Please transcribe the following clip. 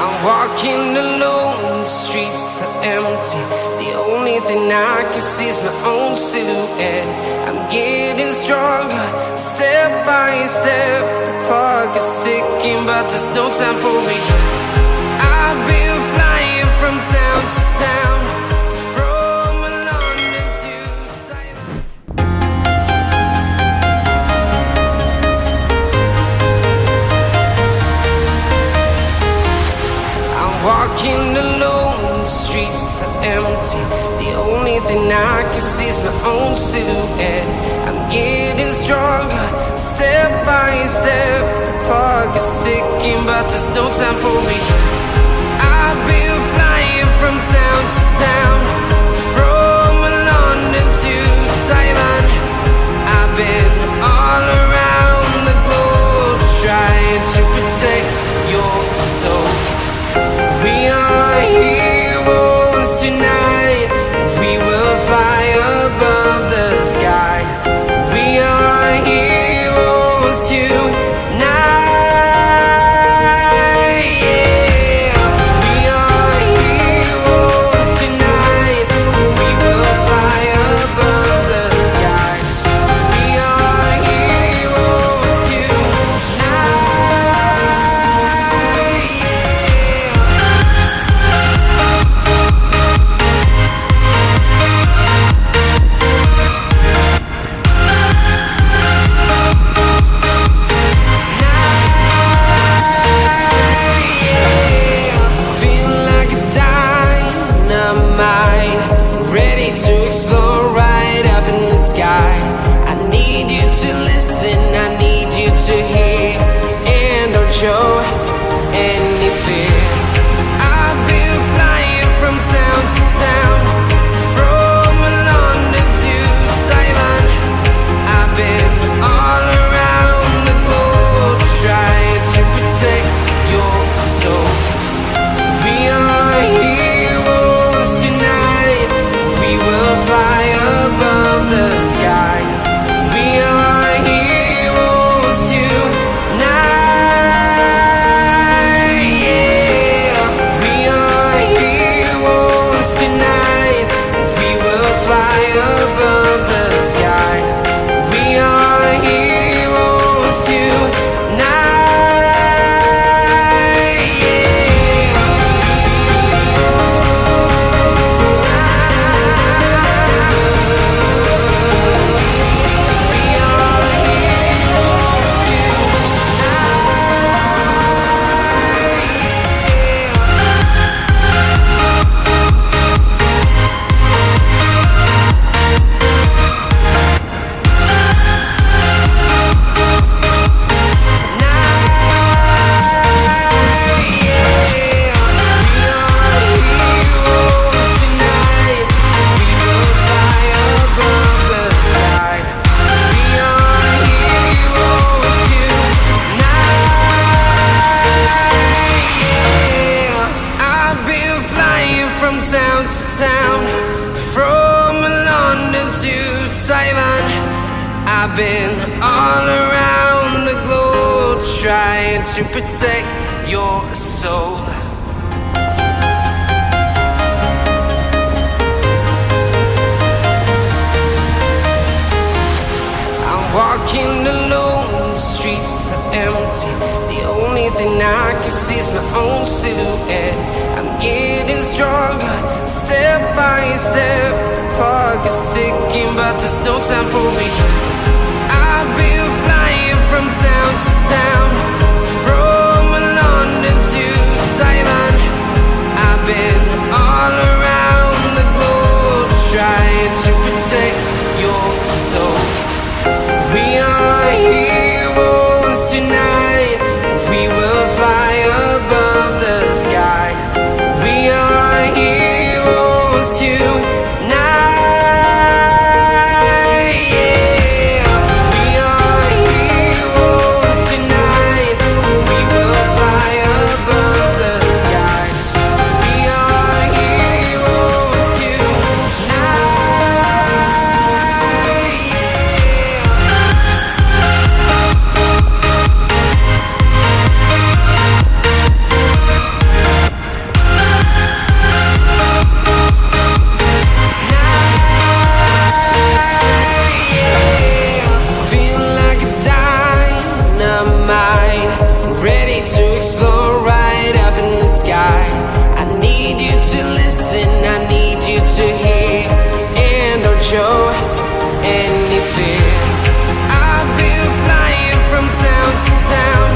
I'm walking alone, the streets are empty. The only thing I can see is my own silhouette. I'm getting stronger, step by step. The clock is ticking, but there's no time for regrets. I've been flying from town to town, from London to Taiwan. Walking alone, the streets are empty. The only thing I can see is my own silhouette. I'm getting stronger, step by step. The clock is ticking, but there's no time for regrets. I've been flying from town to town, from London to Taiwan. I've been all around the globe, trying to protect your soul. We are heroes tonight. We will fly above the sky. We are heroes tonight. Yeah. We are heroes tonight. We will fly above the sky. We are heroes tonight. Ready to explore right up in the sky. I need you to listen, I need you to hear, and don't show any fear. I've been flying from town to town, from London to Taiwan. I've been all around the globe, trying to protect your soul. We are heroes tonight. We will fly above the sky. We are heroes tonight. Yeah. We are heroes tonight. We will fly above the sky. We are heroes tonight. From town to town, from London to Taiwan. I've been all around the globe, trying to protect your soul. I'm walking alone, the streets are empty. The only thing I can see is my own silhouette. I'm getting stronger, step by step. The clock is ticking, but there's no time for regrets. I've been flying from town to town, from London to Taiwan. I've been all around the globe, trying to protect your soul. We are heroes tonight. We will fly above the sky. We are heroes tonight. Yeah. We are heroes tonight. We will fly above the sky. We are heroes tonight. Yeah. any fear. I've been flying from town to town,